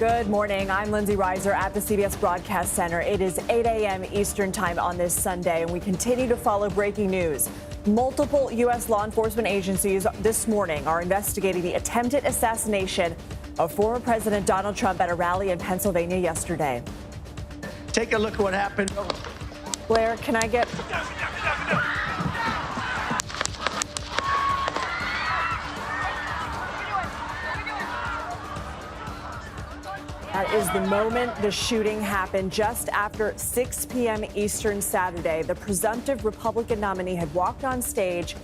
Good morning. I'm Lindsay Reiser at the CBS Broadcast Center. It is 8 a.m. Eastern time on this Sunday, and we continue to follow breaking news. Multiple U.S. law enforcement agencies this morning are investigating the attempted assassination of former President Donald Trump at a rally in Pennsylvania yesterday. Take a look at what happened. Blair, can I get... That is the moment the shooting happened just after 6 p.m. Eastern Saturday. The presumptive Republican nominee had walked on stage,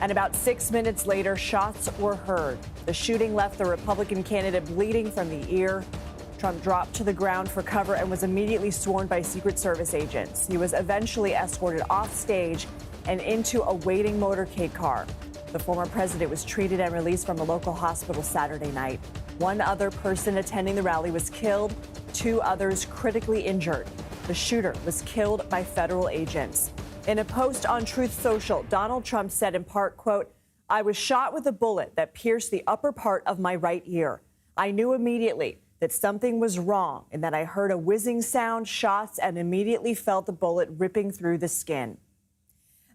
and about 6 minutes later, shots were heard. The shooting left the Republican candidate bleeding from the ear. Trump dropped to the ground for cover and was immediately sworn by Secret Service agents. He was eventually escorted off stage and into a waiting motorcade car. The former president was treated and released from a local hospital Saturday night. One other person attending the rally was killed, 2 others critically injured. The shooter was killed by federal agents. In a post on Truth Social, Donald Trump said in part, quote, "I was shot with a bullet that pierced the upper part of my right ear. I knew immediately that something was wrong and that I heard a whizzing sound, shots, and immediately felt the bullet ripping through the skin."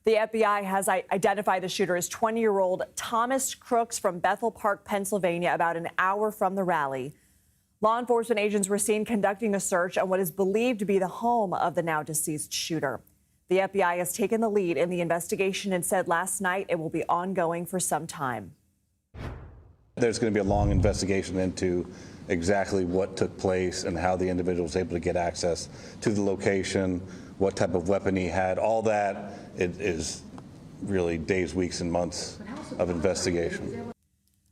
The FBI has identified the shooter as 20-year-old Thomas Crooks from Bethel Park, Pennsylvania, about an hour from the rally. Law enforcement agents were seen conducting a search on what is believed to be the home of the now deceased shooter. The FBI has taken the lead in the investigation and said last night it will be ongoing for some time. There's going to be a long investigation into exactly what took place and how the individual was able to get access to the location, what type of weapon he had. All that it is really days, weeks, and months of investigation.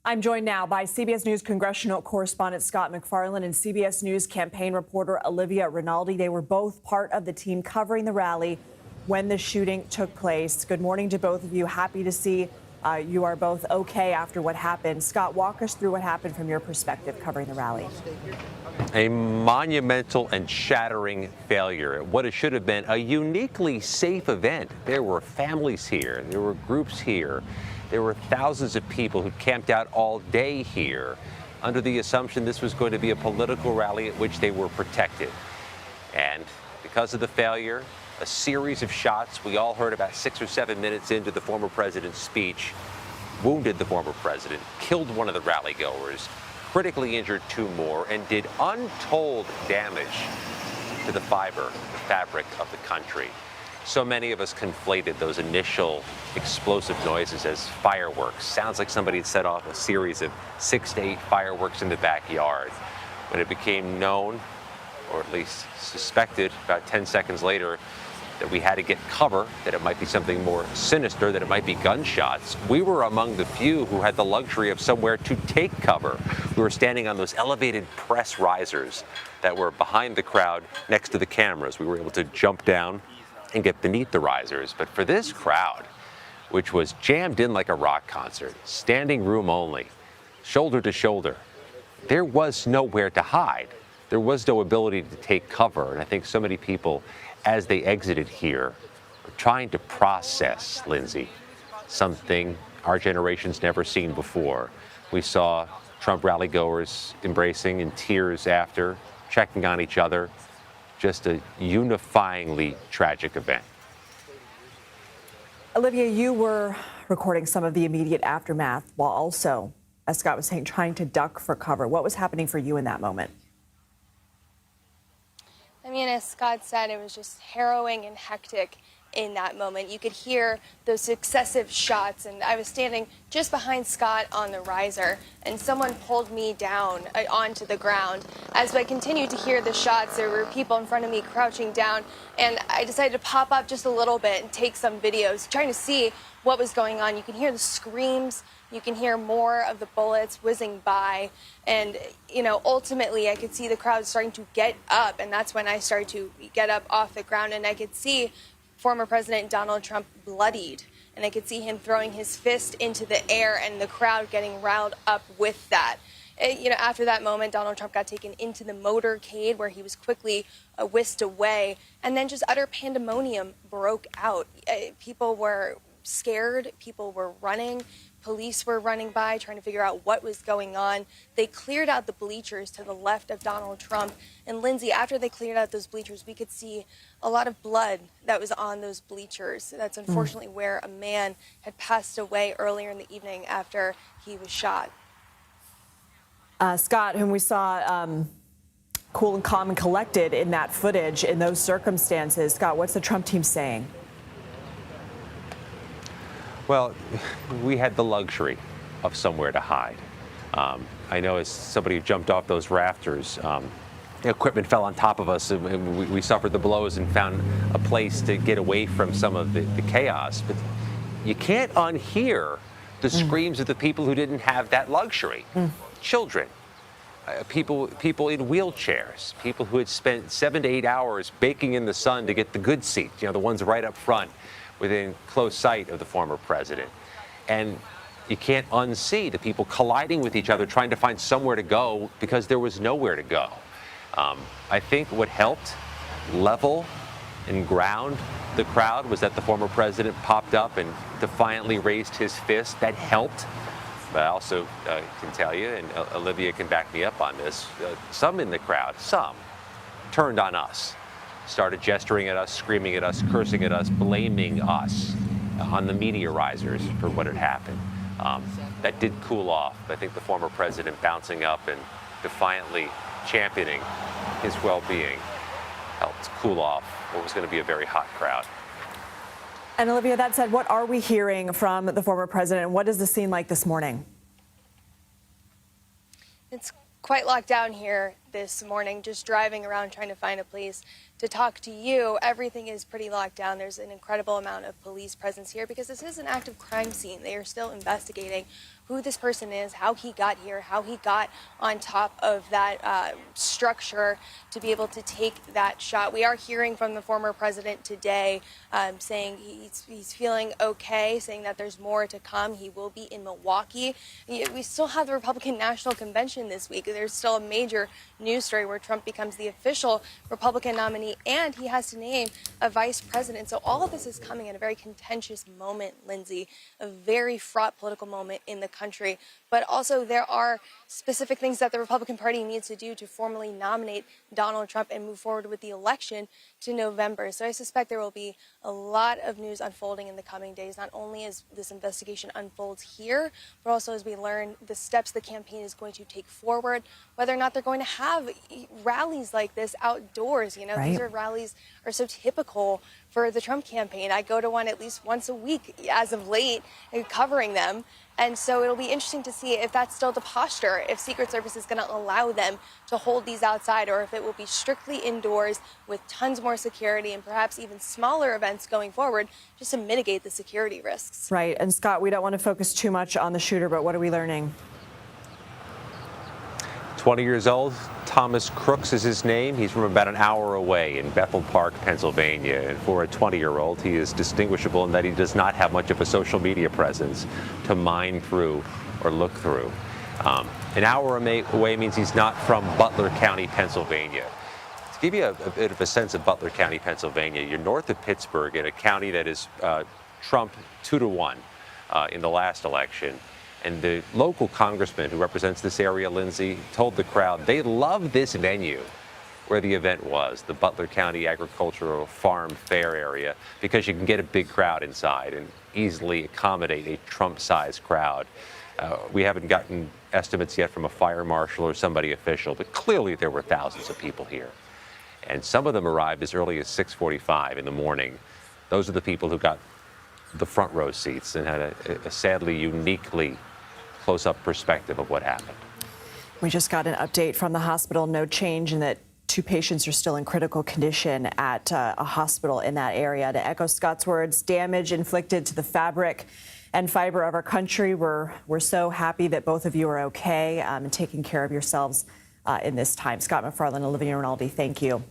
I'm joined now by CBS News congressional correspondent Scott MacFarlane and CBS News campaign reporter Olivia Rinaldi. They were both part of the team covering the rally when the shooting took place. Good morning to both of you. Happy to see you are both okay after what happened. Scott, walk us through what happened from your perspective covering the rally. A monumental and shattering failure at what it should have been a uniquely safe event. There were families here. There were groups here. There were thousands of people who camped out all day here under the assumption this was going to be a political rally at which they were protected. And because of the failure, a series of shots we all heard about 6 or 7 minutes into the former president's speech wounded the former president, killed one of the rally goers, critically injured 2 more, and did untold damage to the fabric of the country. So many of us conflated those initial explosive noises as fireworks. Sounds like somebody had set off a series of 6 to 8 fireworks in the backyard. When it became known, or at least suspected about 10 seconds later, that we had to get cover, that it might be something more sinister, that it might be gunshots, we were among the few who had the luxury of somewhere to take cover. We were standing on those elevated press risers that were behind the crowd next to the cameras. We were able to jump down and get beneath the risers. But for this crowd, which was jammed in like a rock concert, standing room only, shoulder to shoulder, there was nowhere to hide. There was no ability to take cover. And I think so many people, as they exited here, were trying to process, Lindsay, something our generation's never seen before. We saw Trump rally goers embracing in tears after, checking on each other. Just a unifyingly tragic event. Olivia, you were recording some of the immediate aftermath while also, as Scott was saying, trying to duck for cover. What was happening for you in that moment? I mean, as Scott said, it was just harrowing and hectic in that moment. You could hear those successive shots, and I was standing just behind Scott on the riser, and someone pulled me down onto the ground. As I continued to hear the shots, there were people in front of me crouching down, and I decided to pop up just a little bit and take some videos, trying to see what was going on. You can hear the screams. You can hear more of the bullets whizzing by. And, you know, ultimately I could see the crowd starting to get up. And that's when I started to get up off the ground. And I could see former President Donald Trump bloodied. And I could see him throwing his fist into the air and the crowd getting riled up with that. You know, after that moment, Donald Trump got taken into the motorcade where he was quickly whisked away. And then just utter pandemonium broke out. People were scared. People were running. Police were running by, trying to figure out what was going on. They cleared out the bleachers to the left of Donald Trump. And Lindsay, after they cleared out those bleachers, we could see a lot of blood that was on those bleachers. That's unfortunately where a man had passed away earlier in the evening after he was shot. Scott, whom we saw cool and calm and collected in that footage, in those circumstances. Scott, what's the Trump team saying? Well, we had the luxury of somewhere to hide. I know as somebody who jumped off those rafters, equipment fell on top of us, and we suffered the blows and found a place to get away from some of the chaos. But you can't unhear the screams of the people who didn't have that luxury. Children, people in wheelchairs, people who had spent 7 to 8 hours baking in the sun to get the good seats, the ones right up front, within close sight of the former president. And you can't unsee the people colliding with each other, trying to find somewhere to go because there was nowhere to go. I think what helped level and ground the crowd was that the former president popped up and defiantly raised his fist. That helped. But I also can tell you, and Olivia can back me up on this, some in the crowd, some turned on us. Started gesturing at us, screaming at us, cursing at us, blaming us on the meteorizers for what had happened. That did cool off. I think the former president bouncing up and defiantly championing his well-being helped cool off what was going to be a very hot crowd. And Olivia, that said, what are we hearing from the former president? What is the scene like this morning? It's quite locked down here this morning, just driving around trying to find a place to talk to you. Everything is pretty locked down. There's an incredible amount of police presence here because this is an active crime scene. They are still investigating who this person is, how he got here, how he got on top of that structure to be able to take that shot. We are hearing from the former president today saying he's feeling okay, saying that there's more to come. He will be in Milwaukee. We still have the Republican National Convention this week. There's still a major news story where Trump becomes the official Republican nominee and he has to name a vice president. So all of this is coming at a very contentious moment, Lindsay, a very fraught political moment in the country. But also there are specific things that the Republican Party needs to do to formally nominate Donald Trump and move forward with the election to November. So I suspect there will be a lot of news unfolding in the coming days, not only as this investigation unfolds here, but also as we learn the steps the campaign is going to take forward, whether or not they're going to have rallies like this outdoors. Right. These rallies are so typical for the Trump campaign. I go to one at least once a week as of late, covering them. And so it'll be interesting to see if that's still the posture, if Secret Service is going to allow them to hold these outside, or if it will be strictly indoors with tons more security and perhaps even smaller events going forward just to mitigate the security risks. Right. And Scott, we don't want to focus too much on the shooter, but what are we learning? 20 years old, Thomas Crooks is his name. He's from about an hour away in Bethel Park, Pennsylvania. And for a 20-year-old, he is distinguishable in that he does not have much of a social media presence to mine through or look through. An hour away means he's not from Butler County, Pennsylvania. To give you a bit of a sense of Butler County, Pennsylvania, you're north of Pittsburgh in a county that is Trump 2-1 in the last election. And the local congressman who represents this area, Lindsay, told the crowd they love this venue where the event was, the Butler County Agricultural Farm Fair area, because you can get a big crowd inside and easily accommodate a Trump-sized crowd. We haven't gotten estimates yet from a fire marshal or somebody official, but clearly there were thousands of people here. And some of them arrived as early as 6:45 in the morning. Those are the people who got the front row seats and had a sadly uniquely close-up perspective of what happened. We just got an update from the hospital. No change in that 2 patients are still in critical condition at a hospital in that area. To echo Scott's words, damage inflicted to the fabric and fiber of our country. We're so happy that both of you are okay and taking care of yourselves in this time. Scott McFarland, Olivia Rinaldi, thank you.